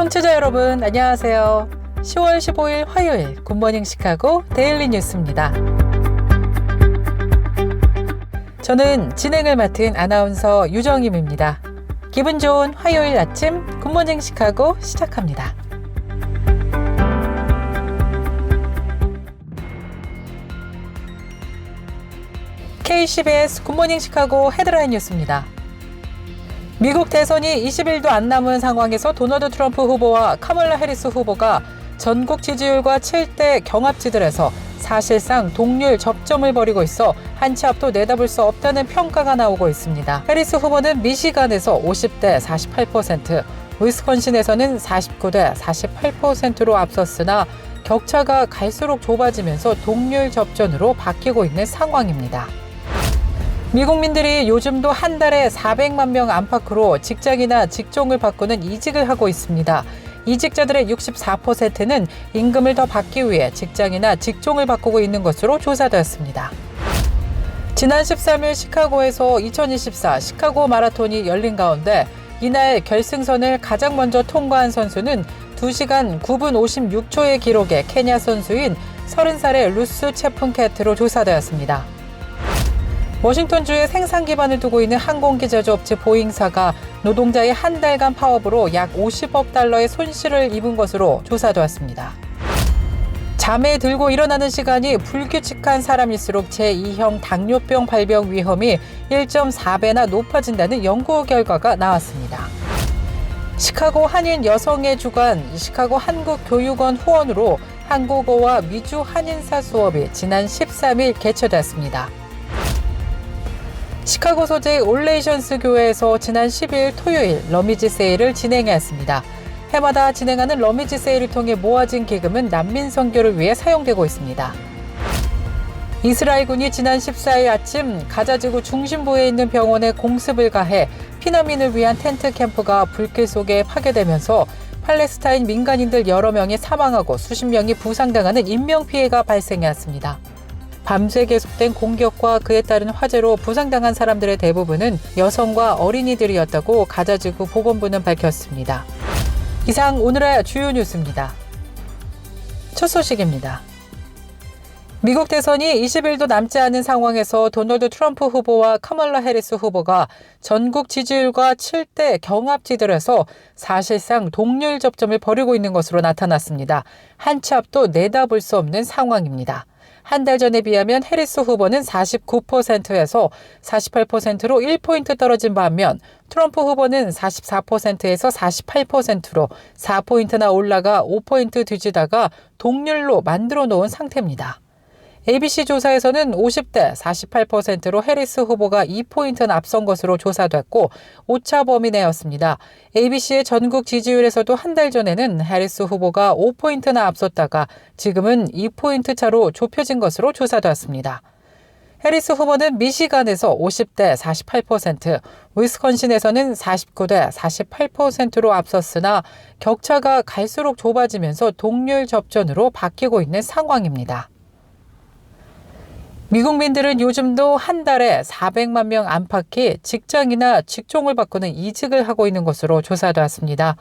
청취자 여러분 안녕하세요. 10월 15일 화요일 굿모닝 시카고 데일리 뉴스입니다. 저는 진행을 맡은 아나운서 유정임입니다. 기분 좋은 화요일 아침 굿모닝 시카고 시작합니다. KCBS 굿모닝 시카고 헤드라인 뉴스입니다. 미국 대선이 20일도 안 남은 상황에서 도널드 트럼프 후보와 카멀라 해리스 후보가 전국 지지율과 7대 경합지들에서 사실상 동률 접점을 벌이고 있어 한 치 앞도 내다볼 수 없다는 평가가 나오고 있습니다. 해리스 후보는 미시간에서 50대 48%, 위스콘신에서는 49대 48%로 앞섰으나 격차가 갈수록 좁아지면서 동률 접전으로 바뀌고 있는 상황입니다. 미국민들이 요즘도 한 달에 400만 명 안팎으로 직장이나 직종을 바꾸는 이직을 하고 있습니다. 이직자들의 64%는 임금을 더 받기 위해 직장이나 직종을 바꾸고 있는 것으로 조사되었습니다. 지난 13일 시카고에서 2024 시카고 마라톤이 열린 가운데 이날 결승선을 가장 먼저 통과한 선수는 2시간 9분 56초의 기록의 케냐 선수인 30살의 루스 체푼케트로 조사되었습니다. 워싱턴주에 생산 기반을 두고 있는 항공기 제조업체 보잉사가 노동자의 한 달간 파업으로 약 50억 달러의 손실을 입은 것으로 조사되었습니다. 잠에 들고 일어나는 시간이 불규칙한 사람일수록 제2형 당뇨병 발병 위험이 1.4배나 높아진다는 연구 결과가 나왔습니다. 시카고 한인 여성의 주관 시카고 한국교육원 후원으로 한국어와 미주 한인사 수업이 지난 13일 개최됐습니다. 시카고 소재 올레이션스 교회에서 지난 10일 토요일 러미지 세일을 진행했습니다. 해마다 진행하는 러미지 세일을 통해 모아진 기금은 난민 선교를 위해 사용되고 있습니다. 이스라엘군이 지난 14일 아침 가자지구 중심부에 있는 병원에 공습을 가해 피난민을 위한 텐트 캠프가 불길 속에 파괴되면서 팔레스타인 민간인들 여러 명이 사망하고 수십 명이 부상당하는 인명피해가 발생했습니다. 밤새 계속된 공격과 그에 따른 화재로 부상당한 사람들의 대부분은 여성과 어린이들이었다고 가자지구 보건부는 밝혔습니다. 이상 오늘의 주요 뉴스입니다. 첫 소식입니다. 미국 대선이 20일도 남지 않은 상황에서 도널드 트럼프 후보와 카멀라 해리스 후보가 전국 지지율과 7대 경합지들에서 사실상 동률 접점을 벌이고 있는 것으로 나타났습니다. 한 치 앞도 내다볼 수 없는 상황입니다. 한 달 전에 비하면 해리스 후보는 49%에서 48%로 1포인트 떨어진 반면 트럼프 후보는 44%에서 48%로 4포인트나 올라가 5포인트 뒤지다가 동률로 만들어 놓은 상태입니다. ABC 조사에서는 50대 48%로 해리스 후보가 2포인트는 앞선 것으로 조사됐고 오차 범위 내였습니다. ABC의 전국 지지율에서도 한 달 전에는 해리스 후보가 5포인트나 앞섰다가 지금은 2포인트 차로 좁혀진 것으로 조사됐습니다. 해리스 후보는 미시간에서 50대 48%, 위스콘신에서는 49대 48%로 앞섰으나 격차가 갈수록 좁아지면서 동률 접전으로 바뀌고 있는 상황입니다. 미국민들은 요즘도 한 달에 400만 명 안팎이 직장이나 직종을 바꾸는 이직을 하고 있는 것으로 조사되었습니다.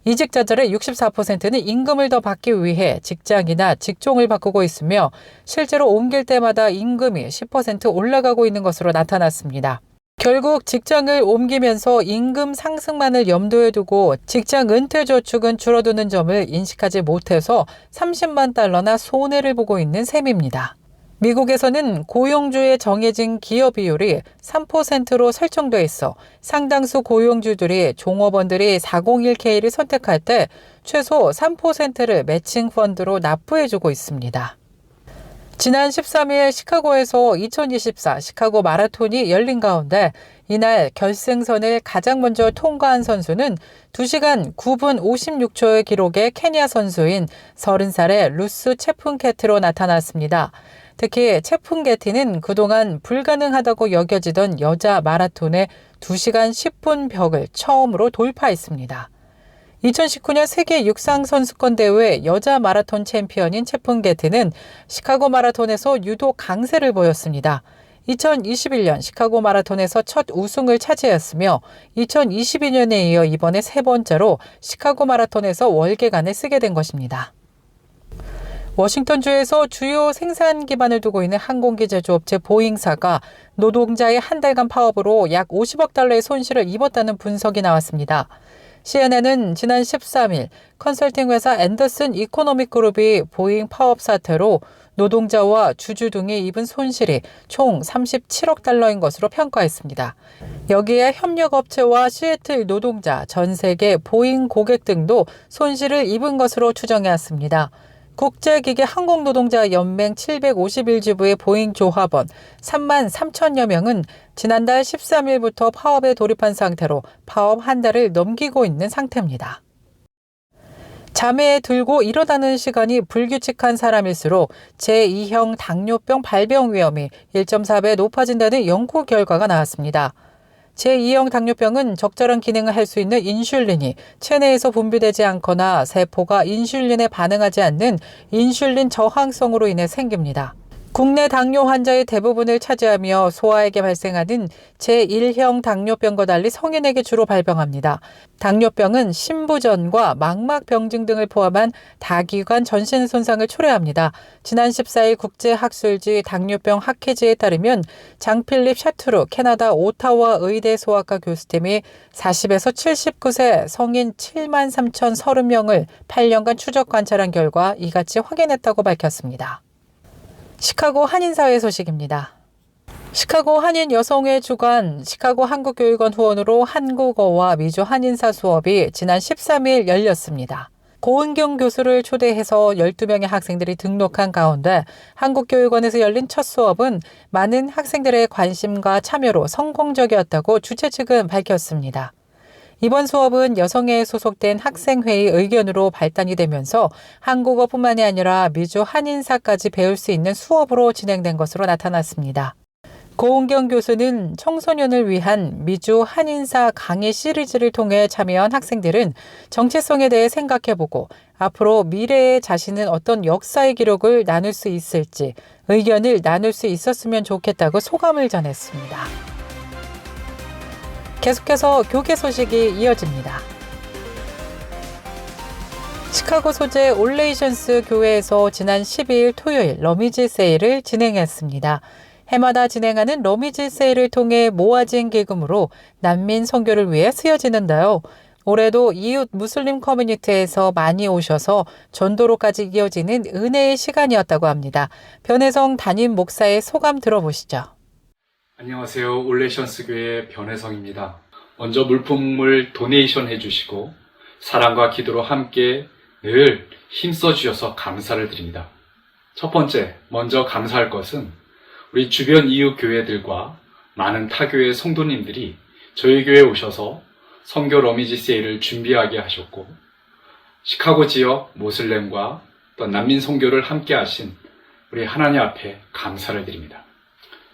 이직자들의 64%는 임금을 더 받기 위해 직장이나 직종을 바꾸고 있으며 실제로 옮길 때마다 임금이 10% 올라가고 있는 것으로 나타났습니다. 결국 직장을 옮기면서 임금 상승만을 염두에 두고 직장 은퇴 저축은 줄어드는 점을 인식하지 못해서 30만 달러나 손해를 보고 있는 셈입니다. 미국에서는 고용주의 정해진 기여 비율이 3%로 설정돼 있어 상당수 고용주들이 종업원들이 401k를 선택할 때 최소 3%를 매칭 펀드로 납부해주고 있습니다. 지난 13일 시카고에서 2024 시카고 마라톤이 열린 가운데 이날 결승선을 가장 먼저 통과한 선수는 2시간 9분 56초의 기록의 케냐 선수인 30살의 루스 체푼케트로 나타났습니다. 특히 체푼게티는 그동안 불가능하다고 여겨지던 여자 마라톤의 2시간 10분 벽을 처음으로 돌파했습니다. 2019년 세계 육상 선수권 대회 여자 마라톤 챔피언인 체푼게티는 시카고 마라톤에서 유독 강세를 보였습니다. 2021년 시카고 마라톤에서 첫 우승을 차지했으며 2022년에 이어 이번에 세 번째로 시카고 마라톤에서 월계관을 쓰게 된 것입니다. 워싱턴주에서 주요 생산 기반을 두고 있는 항공기 제조업체 보잉사가 노동자의 한 달간 파업으로 약 50억 달러의 손실을 입었다는 분석이 나왔습니다. CNN은 지난 13일 컨설팅 회사 앤더슨 이코노믹 그룹이 보잉 파업 사태로 노동자와 주주 등이 입은 손실이 총 37억 달러인 것으로 평가했습니다. 여기에 협력업체와 시애틀 노동자, 전 세계 보잉 고객 등도 손실을 입은 것으로 추정해왔습니다. 국제기계 항공노동자연맹 751지부의 보잉 조합원 3만 3천여 명은 지난달 13일부터 파업에 돌입한 상태로 파업 한 달을 넘기고 있는 상태입니다. 잠에 들고 일어나는 시간이 불규칙한 사람일수록 제2형 당뇨병 발병 위험이 1.4배 높아진다는 연구 결과가 나왔습니다. 제2형 당뇨병은 적절한 기능을 할 수 있는 인슐린이 체내에서 분비되지 않거나 세포가 인슐린에 반응하지 않는 인슐린 저항성으로 인해 생깁니다. 국내 당뇨 환자의 대부분을 차지하며 소아에게 발생하는 제1형 당뇨병과 달리 성인에게 주로 발병합니다. 당뇨병은 심부전과 망막병증 등을 포함한 다기관 전신 손상을 초래합니다. 지난 14일 국제학술지 당뇨병 학회지에 따르면 장필립 샤투르 캐나다 오타와 의대 소아과 교수팀이 40에서 79세 성인 7만 3,030명을 8년간 추적 관찰한 결과 이같이 확인했다고 밝혔습니다. 시카고 한인사회 소식입니다. 시카고 한인 여성회 주관 시카고 한국교육원 후원으로 한국어와 미주 한인사 수업이 지난 13일 열렸습니다. 고은경 교수를 초대해서 12명의 학생들이 등록한 가운데 한국교육원에서 열린 첫 수업은 많은 학생들의 관심과 참여로 성공적이었다고 주최 측은 밝혔습니다. 이번 수업은 여성회에 소속된 학생회의 의견으로 발단이 되면서 한국어뿐만이 아니라 미주 한인사까지 배울 수 있는 수업으로 진행된 것으로 나타났습니다. 고은경 교수는 청소년을 위한 미주 한인사 강의 시리즈를 통해 참여한 학생들은 정체성에 대해 생각해보고 앞으로 미래의 자신은 어떤 역사의 기록을 나눌 수 있을지 의견을 나눌 수 있었으면 좋겠다고 소감을 전했습니다. 계속해서 교계 소식이 이어집니다. 시카고 소재 올레이션스 교회에서 지난 12일 토요일 러미지 세일을 진행했습니다. 해마다 진행하는 러미지 세일을 통해 모아진 기금으로 난민 선교를 위해 쓰여지는데요. 올해도 이웃 무슬림 커뮤니티에서 많이 오셔서 전도로까지 이어지는 은혜의 시간이었다고 합니다. 변혜성 담임 목사의 소감 들어보시죠. 안녕하세요. 올레이션스 교회 변혜성입니다. 먼저 물품을 도네이션 해주시고 사랑과 기도로 함께 늘 힘써 주셔서 감사를 드립니다. 첫 번째, 먼저 감사할 것은 우리 주변 이웃 교회들과 많은 타교회 성도님들이 저희 교회에 오셔서 선교 러미지 세일을 준비하게 하셨고 시카고 지역 모슬렘과 또 난민 선교를 함께 하신 우리 하나님 앞에 감사를 드립니다.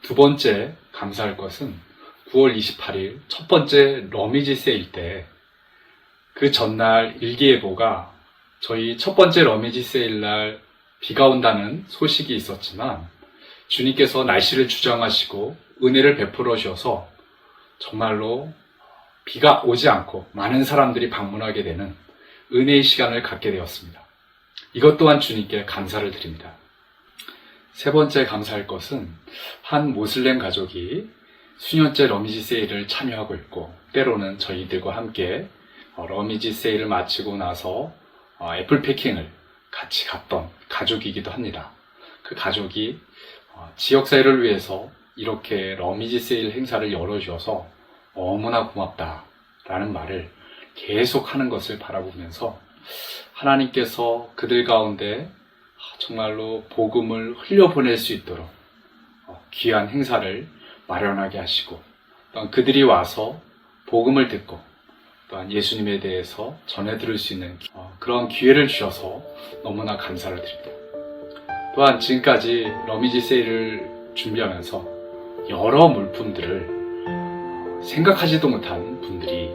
두 번째 감사할 것은 9월 28일 첫 번째 러미지 세일 때 그 전날 일기예보가 저희 첫 번째 러미지 세일 날 비가 온다는 소식이 있었지만 주님께서 날씨를 주장하시고 은혜를 베풀어 주셔서 정말로 비가 오지 않고 많은 사람들이 방문하게 되는 은혜의 시간을 갖게 되었습니다. 이것 또한 주님께 감사를 드립니다. 세 번째 감사할 것은 한 모슬렘 가족이 수년째 러미지 세일을 참여하고 있고 때로는 저희들과 함께 러미지 세일을 마치고 나서 애플 패킹을 같이 갔던 가족이기도 합니다. 그 가족이 지역사회를 위해서 이렇게 러미지 세일 행사를 열어주셔서 너무나 고맙다라는 말을 계속 하는 것을 바라보면서 하나님께서 그들 가운데 정말로 복음을 흘려보낼 수 있도록 귀한 행사를 마련하게 하시고 또한 그들이 와서 복음을 듣고 또한 예수님에 대해서 전해 들을 수 있는 그런 기회를 주셔서 너무나 감사를 드립니다. 또한 지금까지 러미지 세일을 준비하면서 여러 물품들을 생각하지도 못한 분들이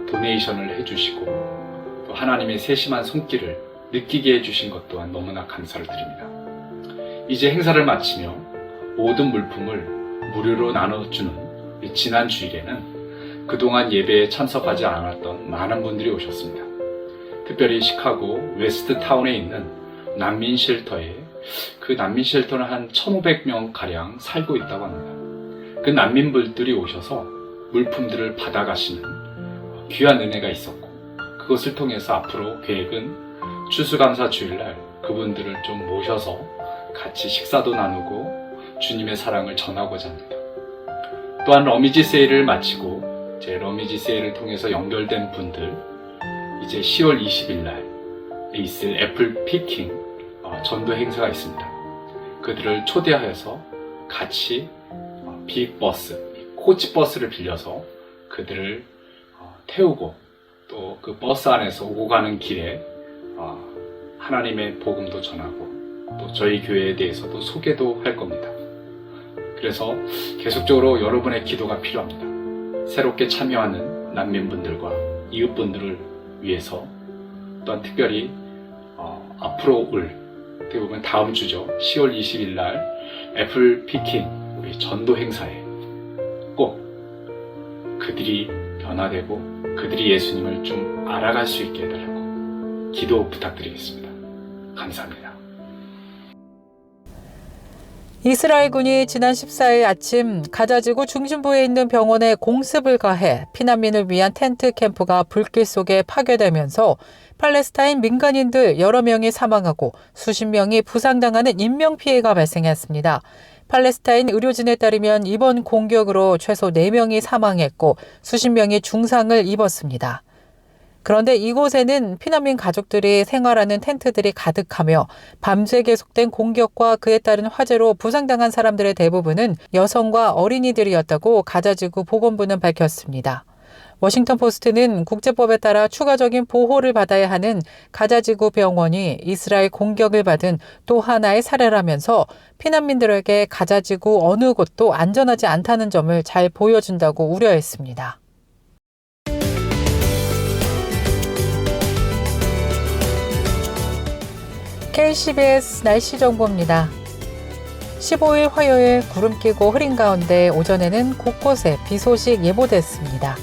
도네이션을 해주시고 또 하나님의 세심한 손길을 느끼게 해주신 것 또한 너무나 감사를 드립니다. 이제 행사를 마치며 모든 물품을 무료로 나눠주는 지난 주일에는 그동안 예배에 참석하지 않았던 많은 분들이 오셨습니다. 특별히 시카고 웨스트 타운에 있는 난민 쉘터에 그 난민 쉘터는 한 1,500명 가량 살고 있다고 합니다. 그 난민분들이 오셔서 물품들을 받아가시는 귀한 은혜가 있었고, 그것을 통해서 앞으로 계획은 추수감사 주일날 그분들을 좀 모셔서 같이 식사도 나누고 주님의 사랑을 전하고자 합니다. 또한 러미지 세일을 마치고 제 러미지 세일을 통해서 연결된 분들, 이제 10월 20일 날 있을 애플 피킹 전도 행사가 있습니다. 그들을 초대하여서 같이 빅버스, 코치버스를 빌려서 그들을 태우고 또 그 버스 안에서 오고 가는 길에 하나님의 복음도 전하고 또 저희 교회에 대해서도 소개도 할 겁니다. 그래서 계속적으로 여러분의 기도가 필요합니다. 새롭게 참여하는 난민분들과 이웃분들을 위해서, 또한 특별히 앞으로 올 어떻게 보면 다음 주죠, 10월 20일 날 애플 피킹 우리 전도 행사에 꼭 그들이 변화되고 그들이 예수님을 좀 알아갈 수 있게 해달라고 기도 부탁드리겠습니다. 감사합니다. 이스라엘군이 지난 14일 아침 가자지구 중심부에 있는 병원에 공습을 가해 피난민을 위한 텐트 캠프가 불길 속에 파괴되면서 팔레스타인 민간인들 여러 명이 사망하고 수십 명이 부상당하는 인명피해가 발생했습니다. 팔레스타인 의료진에 따르면 이번 공격으로 최소 4명이 사망했고 수십 명이 중상을 입었습니다. 그런데 이곳에는 피난민 가족들이 생활하는 텐트들이 가득하며 밤새 계속된 공격과 그에 따른 화재로 부상당한 사람들의 대부분은 여성과 어린이들이었다고 가자지구 보건부는 밝혔습니다. 워싱턴 포스트는 국제법에 따라 추가적인 보호를 받아야 하는 가자지구 병원이 이스라엘 공격을 받은 또 하나의 사례라면서 피난민들에게 가자지구 어느 곳도 안전하지 않다는 점을 잘 보여준다고 우려했습니다. KCBS 날씨 정보입니다. 15일 화요일 구름 끼고 흐린 가운데 오전에는 곳곳에 비 소식 예보됐습니다.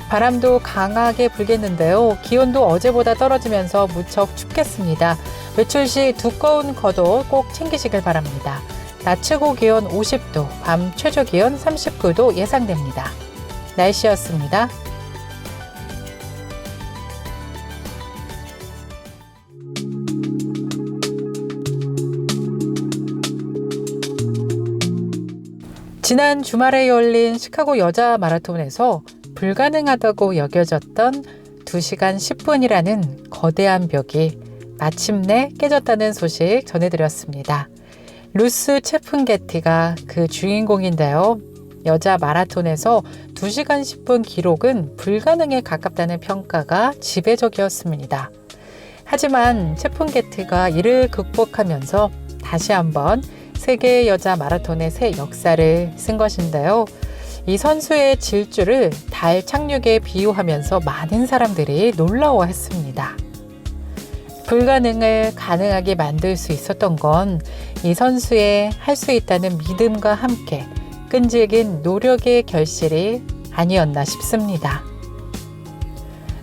바람도 강하게 불겠는데요. 기온도 어제보다 떨어지면서 무척 춥겠습니다. 외출 시 두꺼운 겉옷 꼭 챙기시길 바랍니다. 낮 최고 기온 50도, 밤 최저 기온 39도 예상됩니다. 날씨였습니다. 지난 주말에 열린 시카고 여자 마라톤에서 불가능하다고 여겨졌던 2시간 10분이라는 거대한 벽이 마침내 깨졌다는 소식 전해드렸습니다. 루스 체픈게티가 그 주인공인데요. 여자 마라톤에서 2시간 10분 기록은 불가능에 가깝다는 평가가 지배적이었습니다. 하지만 체픈게티가 이를 극복하면서 다시 한번 세계 여자 마라톤의 새 역사를 쓴 것인데요. 이 선수의 질주를 달 착륙에 비유하면서 많은 사람들이 놀라워했습니다. 불가능을 가능하게 만들 수 있었던 건 이 선수의 할 수 있다는 믿음과 함께 끈질긴 노력의 결실이 아니었나 싶습니다.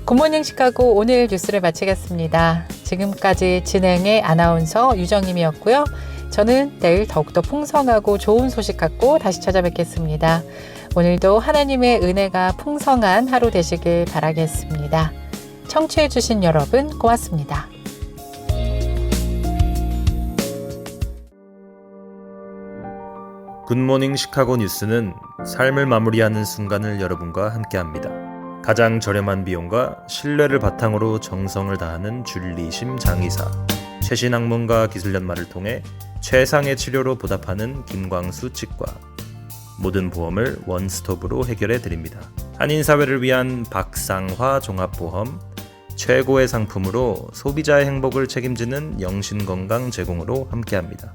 굿모닝 시카고 오늘 뉴스를 마치겠습니다. 지금까지 진행의 아나운서 유정임이었고요. 저는 내일 더욱더 풍성하고 좋은 소식 갖고 다시 찾아뵙겠습니다. 오늘도 하나님의 은혜가 풍성한 하루 되시길 바라겠습니다. 청취해주신 여러분 고맙습니다. 굿모닝 시카고 뉴스는 삶을 마무리하는 순간을 여러분과 함께합니다. 가장 저렴한 비용과 신뢰를 바탕으로 정성을 다하는 줄리심 장의사, 최신 학문과 기술 연마를 통해 최상의 치료로 보답하는 김광수 치과. 모든 보험을 원스톱으로 해결해 드립니다. 한인사회를 위한 박상화 종합보험, 최고의 상품으로 소비자의 행복을 책임지는 영신건강 제공으로 함께합니다.